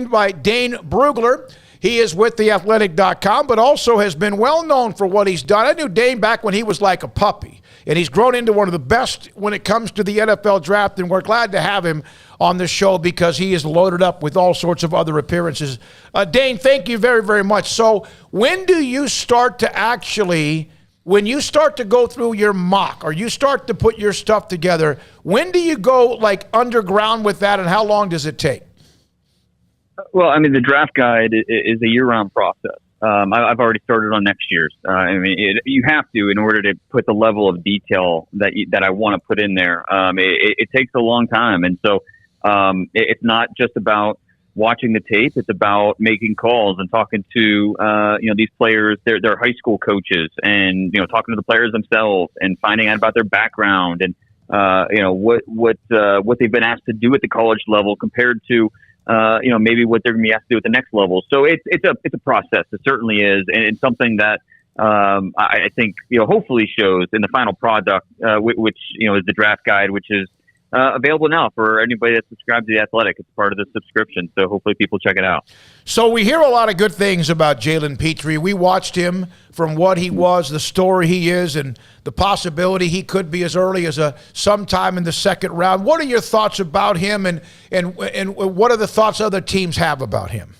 by Dane Brugler. He is with theathletic.com, but also has been well known for what he's done. I knew Dane back when he was like a puppy, and he's grown into one of the best when it comes to the NFL draft, and we're glad to have him on the show because he is loaded up with all sorts of other appearances. Dane, thank you very, very much. So when do you start to actually, when you start to go through your mock or you start to put your stuff together, when do you go like underground with that, and how long does it take? Well, I mean, the draft guide is a year-round process. I've already started on next year's. You have to in order to put the level of detail that I want to put in there. It takes a long time, and so it's not just about watching the tape. It's about making calls and talking to these players, their high school coaches, and talking to the players themselves and finding out about their background and what they've been asked to do at the college level compared to maybe what they're going to be asked to do at the next level. So it's a process. It certainly is. And it's something that I think, hopefully shows in the final product, which is the draft guide, which is available now for anybody that subscribes to The Athletic. It's part of the subscription. So hopefully people check it out. So we hear a lot of good things about Jalen Petrie. We watched him from what he was, the story he is, and the possibility he could be as early as sometime in the second round. What are your thoughts about him, and what are the thoughts other teams have about him?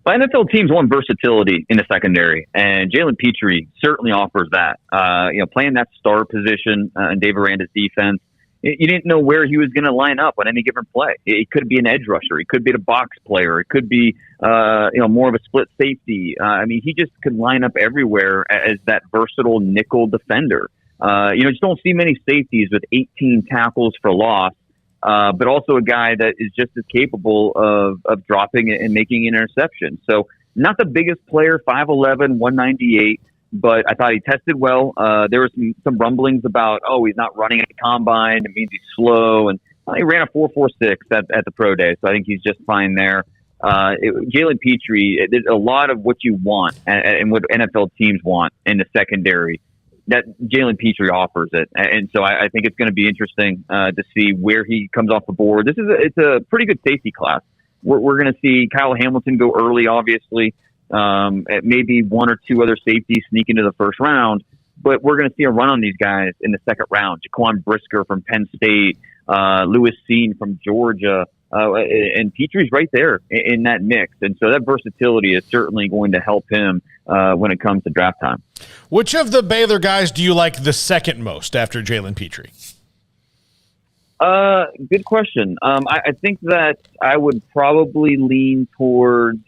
Well, NFL teams want versatility in the secondary, and Jalen Petrie certainly offers that. Playing that star position in Dave Aranda's defense, you didn't know where he was going to line up on any given play. It could be an edge rusher. It could be a box player. It could be, more of a split safety. He just could line up everywhere as that versatile nickel defender. Just don't see many safeties with 18 tackles for loss, but also a guy that is just as capable of dropping and making an interception. So not the biggest player, 5'11", 198. But I thought he tested well. There were some rumblings about, he's not running at the combine. It means he's slow. And he ran a 4.46 at the pro day. So I think he's just fine there. Jalen Petrie, there's a lot of what you want and what NFL teams want in the secondary that Jalen Petrie offers it. And so I think it's going to be interesting to see where he comes off the board. It's a pretty good safety class. We're going to see Kyle Hamilton go early, obviously. Maybe one or two other safeties sneak into the first round, but we're going to see a run on these guys in the second round. Jaquan Brisker from Penn State, Lewis Seen from Georgia, and Petrie's right there in that mix. And so that versatility is certainly going to help him when it comes to draft time. Which of the Baylor guys do you like the second most after Jalen Petrie? Good question. I think that I would probably lean towards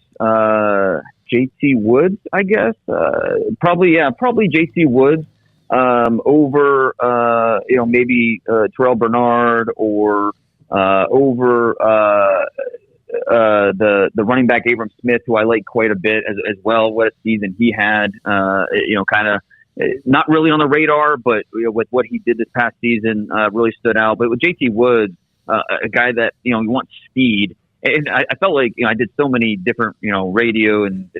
JT Woods, I guess. Probably JT Woods over maybe Terrell Bernard or over the running back Abram Smith, who I like quite a bit as well. What a season he had! Kind of not really on the radar, but with what he did this past season, really stood out. But with JT Woods, a guy that you want speed. And I felt like I did so many different radio and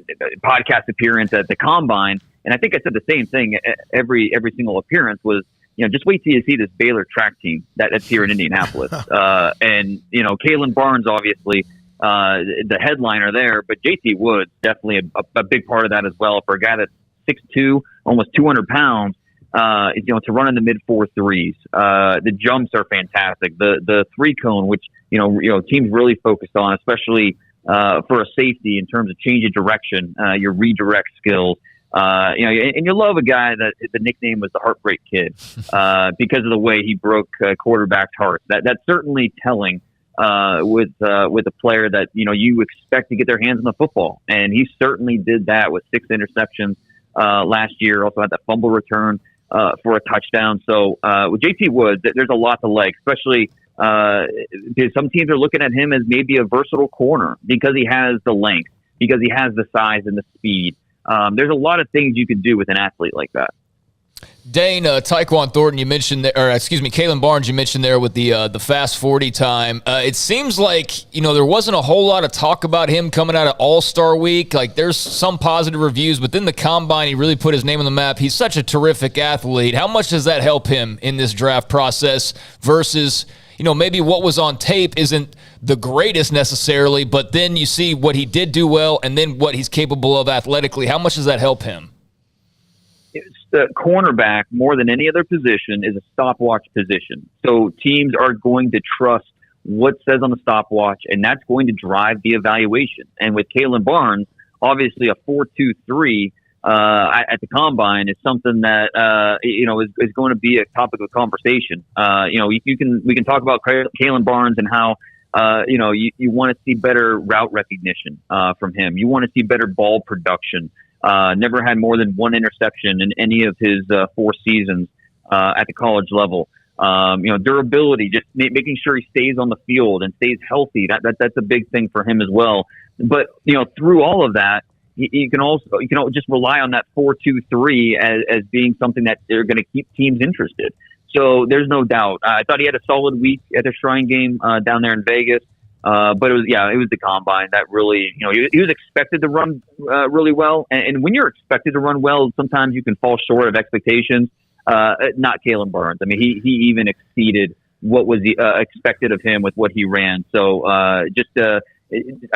podcast appearances at the combine, and I think I said the same thing every single appearance was just wait till you see this Baylor track team that's here in Indianapolis, and Caitlyn Barnes obviously the headliner there, but JT Woods definitely a big part of that as well for a guy that's 6'2", almost 200 pounds. To run in the mid 4.3s. The jumps are fantastic. The 3-cone, which teams really focused on, especially for a safety in terms of change of direction, your redirect skills. And you love a guy that the nickname was the Heartbreak Kid because of the way he broke quarterbacks' hearts. That's certainly telling with a player that you expect to get their hands on the football, and he certainly did that with 6 interceptions last year. Also had that fumble return for a touchdown. So with JT Woods, there's a lot to like, especially because some teams are looking at him as maybe a versatile corner because he has the length, because he has the size and the speed. There's a lot of things you can do with an athlete like that. Dane, Tyquan Thornton, you mentioned, Caitlyn Barnes, you mentioned there with the fast 40 time. It seems like, there wasn't a whole lot of talk about him coming out of All-Star Week. Like, there's some positive reviews, but then the Combine, he really put his name on the map. He's such a terrific athlete. How much does that help him in this draft process versus, maybe what was on tape isn't the greatest necessarily, but then you see what he did do well and then what he's capable of athletically. How much does that help him? The cornerback, more than any other position, is a stopwatch position. So teams are going to trust what says on the stopwatch, and that's going to drive the evaluation. And with Caitlyn Barnes, obviously a 4.23 at the combine is something that is going to be a topic of conversation. We can talk about Caitlyn Barnes and how you want to see better route recognition from him. You want to see better ball production. Never had more than one interception in any of his 4 seasons at the college level. Durability, just making sure he stays on the field and stays healthy. That's a big thing for him as well. But through all of that, you can just rely on that 4.23 as being something that they're going to keep teams interested. So there's no doubt. I thought he had a solid week at the Shrine game down there in Vegas. But it was the combine that really, he was expected to run really well. And when you're expected to run well, sometimes you can fall short of expectations. Not Caitlyn Barnes. I mean, he even exceeded what was expected of him with what he ran. So I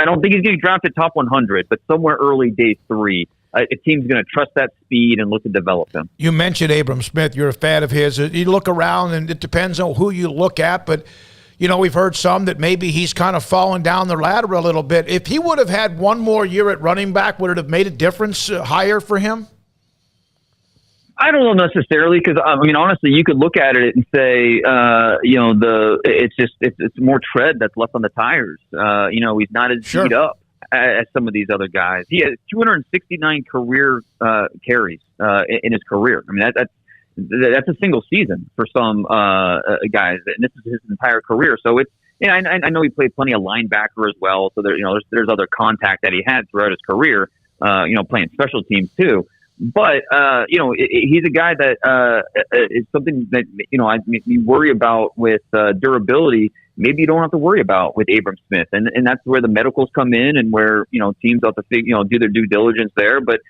don't think he's getting drafted top 100, but somewhere early day 3. A team's going to trust that speed and look to develop him. You mentioned Abram Smith. You're a fan of his. You look around, and it depends on who you look at, but we've heard some that maybe he's kind of fallen down the ladder a little bit. If he would have had one more year at running back, would it have made a difference higher for him? I don't know necessarily, because honestly, you could look at it and say, it's more tread that's left on the tires. He's not as beat up as some of these other guys. He has 269 career carries in his career. I mean, that's a single season for some guys, and this is his entire career. So it's, I know he played plenty of linebacker as well. So there's other contact that he had throughout his career, playing special teams too. But he's a guy that is something that you worry about with durability. Maybe you don't have to worry about with Abram Smith, and that's where the medicals come in, and where teams have to do their due diligence there. But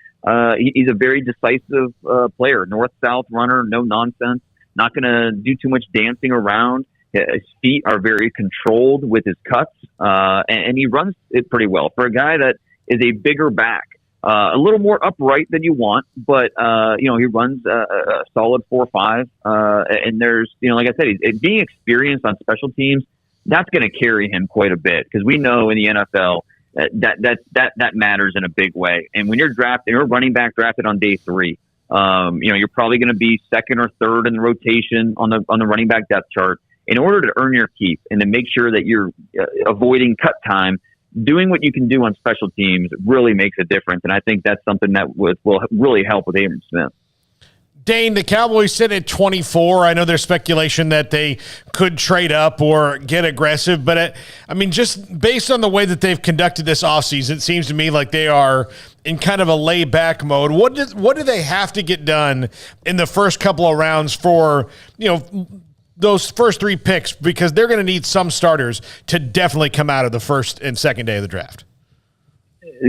he's a very decisive player, north-south runner, no nonsense, not going to do too much dancing around. His feet are very controlled with his cuts, and he runs it pretty well for a guy that is a bigger back. A little more upright than you want, but he runs a solid 4.5. And there's, like I said, being experienced on special teams, that's going to carry him quite a bit, because we know in the NFL that matters in a big way. And when you're a running back drafted on day 3, you're probably going to be second or third in the rotation on the running back depth chart. In order to earn your keep and to make sure that you're avoiding cut time, doing what you can do on special teams really makes a difference. And I think that's something that will really help with Abram Smith. Dane, the Cowboys sit at 24. I know there's speculation that they could trade up or get aggressive, but just based on the way that they've conducted this offseason, it seems to me like they are in kind of a lay-back mode. What do they have to get done in the first couple of rounds for, those first 3 picks, because they're going to need some starters to definitely come out of the first and second day of the draft?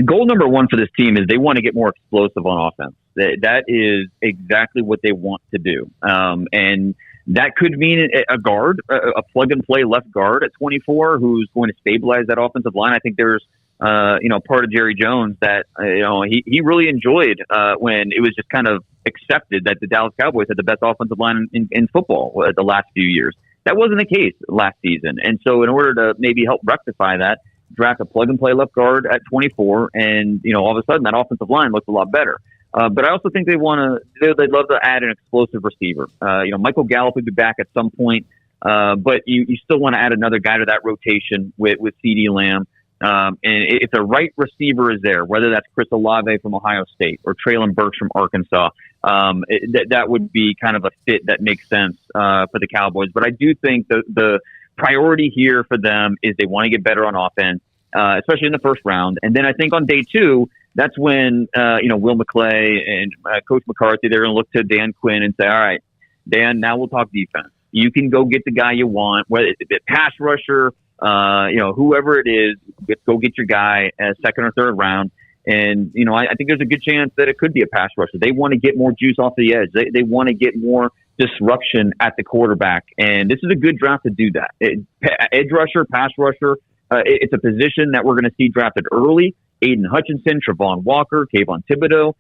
Goal number 1 for this team is they want to get more explosive on offense. That is exactly what they want to do. And that could mean a guard, a plug-and-play left guard at 24 who's going to stabilize that offensive line. I think there's part of Jerry Jones that he really enjoyed when it was just kind of accepted that the Dallas Cowboys had the best offensive line in football the last few years. That wasn't the case last season. And so in order to maybe help rectify that, draft a plug-and-play left guard at 24, and all of a sudden that offensive line looks a lot better. But I also think they'd love to add an explosive receiver. Michael Gallup would be back at some point, but you still want to add another guy to that rotation with CeeDee Lamb. And if the right receiver is there, whether that's Chris Olave from Ohio State or Traylon Burks from Arkansas, that would be kind of a fit that makes sense for the Cowboys. But I do think the priority here for them is they want to get better on offense, especially in the first round. And then I think on day 2, that's when Will McClay and Coach McCarthy, they're going to look to Dan Quinn and say, all right, Dan, now we'll talk defense. You can go get the guy you want, whether it's a pass rusher, whoever it is, go get your guy as second or third round. And, I think there's a good chance that it could be a pass rusher. They want to get more juice off the edge. They want to get more disruption at the quarterback. And this is a good draft to do that. Edge rusher, pass rusher, it's a position that we're going to see drafted early. Aiden Hutchinson, Travon Walker, Kayvon Thibodeau.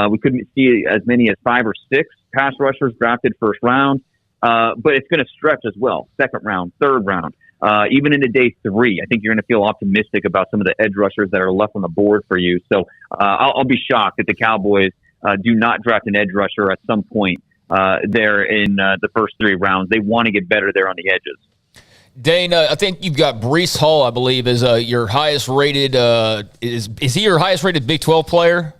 We couldn't see as many as 5 or 6 pass rushers drafted first round. But it's going to stretch as well. Second round, third round, even into day 3. I think you're going to feel optimistic about some of the edge rushers that are left on the board for you. So I'll be shocked if the Cowboys do not draft an edge rusher at some point there in the first 3 rounds. They want to get better there on the edges. Dane, I think you've got Breece Hall, I believe, is your highest rated. Is he your highest rated Big 12 player?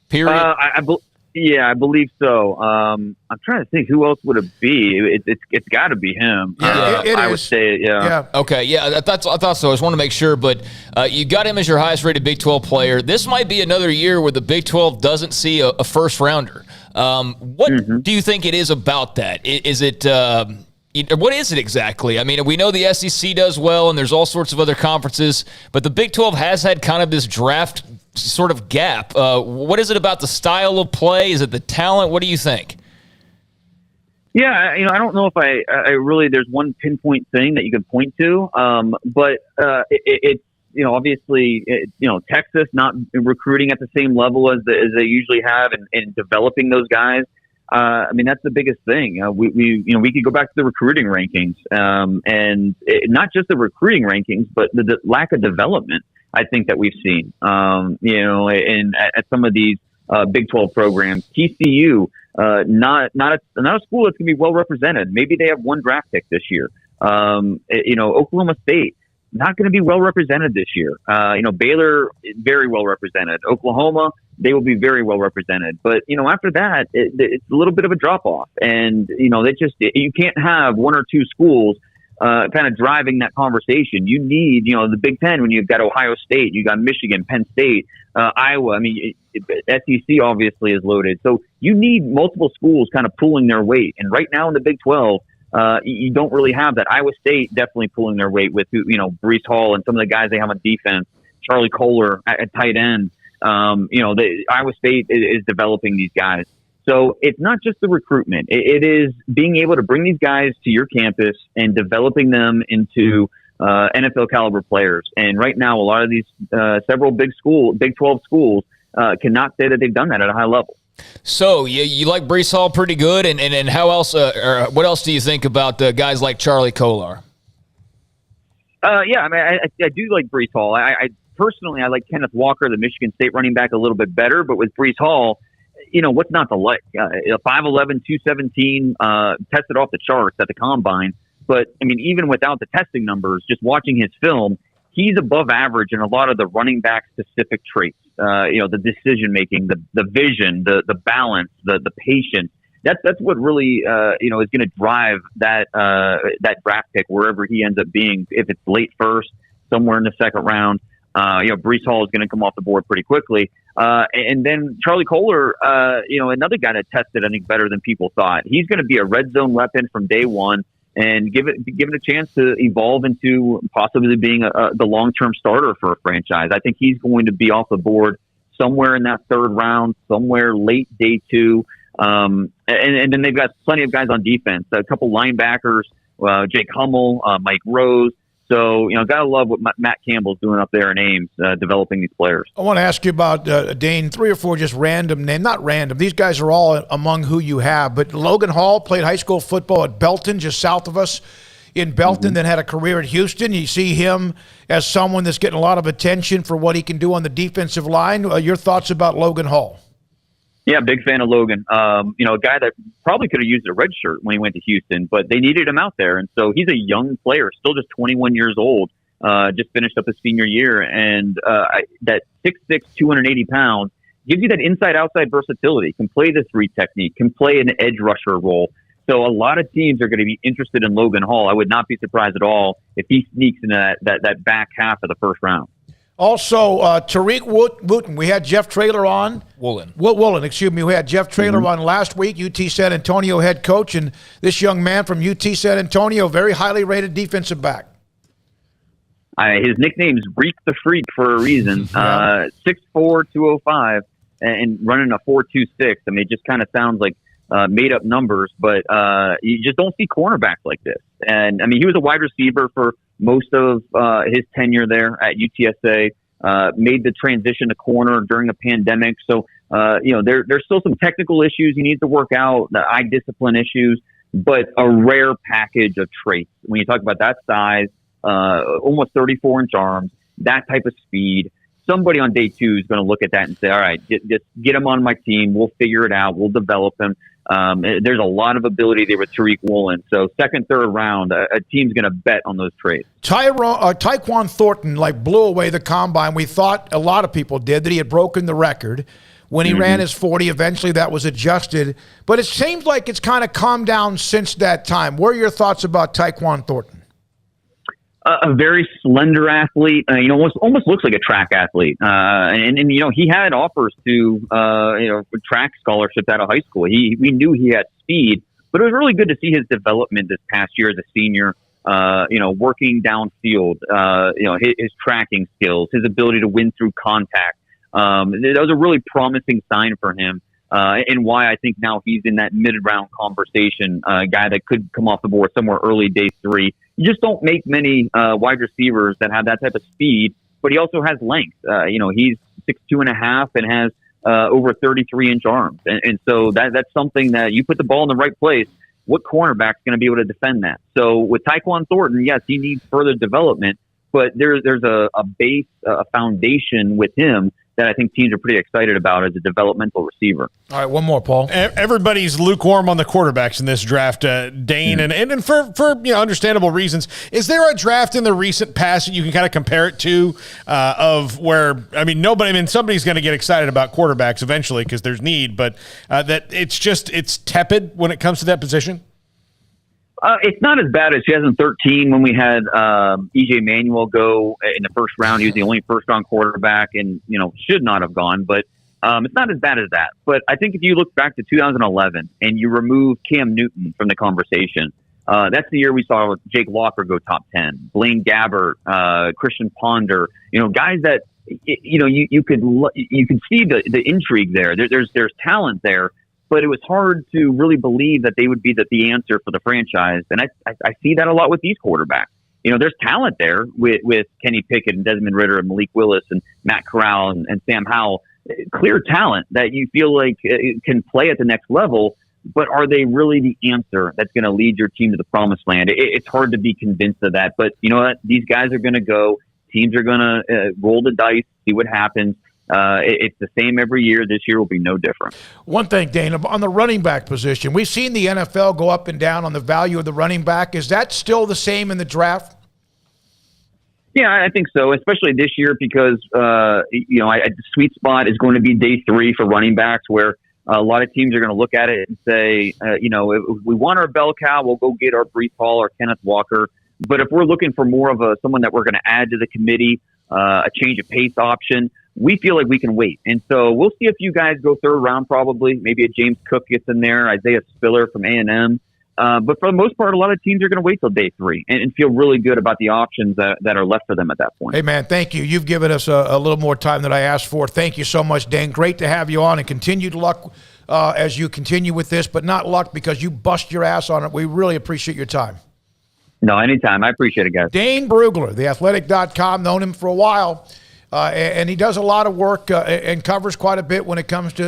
Period. I believe so. I'm trying to think who else would it be. It's got to be him. Yeah, I would say, yeah. Okay, yeah, I thought so. I just want to make sure, but you got him as your highest rated Big 12 player. This might be another year where the Big 12 doesn't see a first rounder. What do you think it is about that? Is it? What is it exactly? I mean, we know the SEC does well, and there's all sorts of other conferences, but the Big 12 has had kind of this draft sort of gap. What is it about the style of play? Is it the talent? What do you think? Yeah, I don't know if I really there's one pinpoint thing that you can point to, but it's obviously Texas not recruiting at the same level as they usually have, and developing those guys. I mean, that's the biggest thing. We could go back to the recruiting rankings, and not just the recruiting rankings, but the lack of development. I think that we've seen, at some of these Big 12 programs. TCU, not a school that's going to be well represented. Maybe they have 1 draft pick this year. Oklahoma State, not going to be well represented this year. Baylor, very well represented. Oklahoma, they will be very well represented. But, after that, it's a little bit of a drop off. And, you can't have 1 or 2 schools kind of driving that conversation. You need, the Big Ten when you've got Ohio State, you got Michigan, Penn State, Iowa. I mean, SEC obviously is loaded. So you need multiple schools kind of pulling their weight. And right now in the Big 12, you don't really have that. Iowa State definitely pulling their weight with, Breece Hall and some of the guys they have on defense, Charlie Kohler at tight end. Iowa State is developing these guys. So it's not just the recruitment. It is being able to bring these guys to your campus and developing them into NFL caliber players. And right now, a lot of these several Big 12 schools cannot say that they've done that at a high level. So you like Breece Hall pretty good, and how else? Or what else do you think about guys like Charlie Kohler? I mean, I do like Breece Hall. I personally like Kenneth Walker, the Michigan State running back, a little bit better. But with Breece Hall, what's not to like? 5'11", 217, tested off the charts at the combine. But I mean, even without the testing numbers, just watching his film, he's above average in a lot of the running back specific traits. The decision making, the vision, the balance, the patience. That's what really is going to drive that draft pick wherever he ends up being. If it's late first, somewhere in the second round, Breece Hall is going to come off the board pretty quickly. And then Charlie Kohler, another guy that tested, I think, better than people thought. He's going to be a red zone weapon from day one, and give it a chance to evolve into possibly being the long-term starter for a franchise. I think he's going to be off the board somewhere in that third round, somewhere late day 2. And then they've got plenty of guys on defense, a couple linebackers, Jake Hummel, Mike Rose. So, gotta love what Matt Campbell's doing up there in Ames, developing these players. I want to ask you about, Dane, 3 or 4 just random names. Not random. These guys are all among who you have. But Logan Hall played high school football at Belton, just south of us in Belton, then had a career at Houston. You see him as someone that's getting a lot of attention for what he can do on the defensive line. Your thoughts about Logan Hall? Yeah, big fan of Logan. A guy that probably could have used a red shirt when he went to Houston, but they needed him out there. And so he's a young player, still just 21 years old, just finished up his senior year. And that 6'6", 280 pounds gives you that inside-outside versatility, can play the 3 technique, can play an edge rusher role. So a lot of teams are going to be interested in Logan Hall. I would not be surprised at all if he sneaks into that back half of the first round. Also, Tariq Wooten. We had Jeff Traylor on. Woolen, excuse me. We had Jeff Traylor on last week, UT San Antonio head coach, and this young man from UT San Antonio, very highly rated defensive back. His nickname's Reek the Freak for a reason. 6'4", 205, and running a 4.26. I mean, it just kind of sounds like made up numbers, but you just don't see cornerbacks like this. And I mean, he was a wide receiver for most of his tenure there at UTSA. Made the transition to corner during a pandemic. So, there's still some technical issues he needs to work out, the eye discipline issues, but a rare package of traits. When you talk about that size, almost 34-inch arms, that type of speed, somebody on day 2 is going to look at that and say, all right, just get him on my team. We'll figure it out. We'll develop him. There's a lot of ability there with Tariq Woolen. So second, third round, a team's going to bet on those trades. Tyquan Thornton blew away the combine. We thought, a lot of people did, that he had broken the record when he ran his 40. Eventually that was adjusted. But it seems like it's kind of calmed down since that time. What are your thoughts about Tyquan Thornton? A very slender athlete, almost looks like a track athlete. And he had offers to, track scholarships out of high school. We knew he had speed, but it was really good to see his development this past year as a senior, working downfield, his tracking skills, his ability to win through contact. That was a really promising sign for him. And why I think now he's in that mid-round conversation, guy that could come off the board somewhere early day 3. You just don't make many wide receivers that have that type of speed, but he also has length. He's 6'2.5" and has over 33-inch arms. And so that's something that you put the ball in the right place, what cornerback's going to be able to defend that? So with Tyquan Thornton, yes, he needs further development, but there's a base, a foundation with him that I think teams are pretty excited about as a developmental receiver. All right, one more, Paul. Everybody's lukewarm on the quarterbacks in this draft, Dane, and for understandable reasons. Is there a draft in the recent past that you can kind of compare it to of where, somebody's going to get excited about quarterbacks eventually because there's need, but that it's tepid when it comes to that position? It's not as bad as 2013 when we had E.J. Manuel go in the first round. He was the only first-round quarterback and, should not have gone. But it's not as bad as that. But I think if you look back to 2011 and you remove Cam Newton from the conversation, that's the year we saw Jake Locker go top 10, Blaine Gabbert, Christian Ponder, guys that, you could see the intrigue there. There's talent there. But it was hard to really believe that they would be the answer for the franchise. And I see that a lot with these quarterbacks. There's talent there with Kenny Pickett and Desmond Ridder and Malik Willis and Matt Corral and Sam Howell. Clear talent that you feel like can play at the next level. But are they really the answer that's going to lead your team to the promised land? It's hard to be convinced of that. But you know what? These guys are going to go. Teams are going to roll the dice, see what happens. It's the same every year. This year will be no different. One thing, Dane, on the running back position, we've seen the NFL go up and down on the value of the running back. Is that still the same in the draft? Yeah, I think so, especially this year because, the sweet spot is going to be day 3 for running backs where a lot of teams are going to look at it and say, if we want our bell cow, we'll go get our Breece Hall or Kenneth Walker. But if we're looking for more of someone that we're going to add to the committee, a change of pace option, we feel like we can wait. And so we'll see a few guys go third round probably. Maybe a James Cook gets in there, Isaiah Spiller from A&M. But for the most part, a lot of teams are going to wait till day 3 and feel really good about the options that are left for them at that point. Hey, man, thank you. You've given us a little more time than I asked for. Thank you so much, Dane. Great to have you on, and continued luck as you continue with this, but not luck because you bust your ass on it. We really appreciate your time. No, anytime. I appreciate it, guys. Dane Brugler, theathletic.com, known him for a while. And he does a lot of work and covers quite a bit when it comes to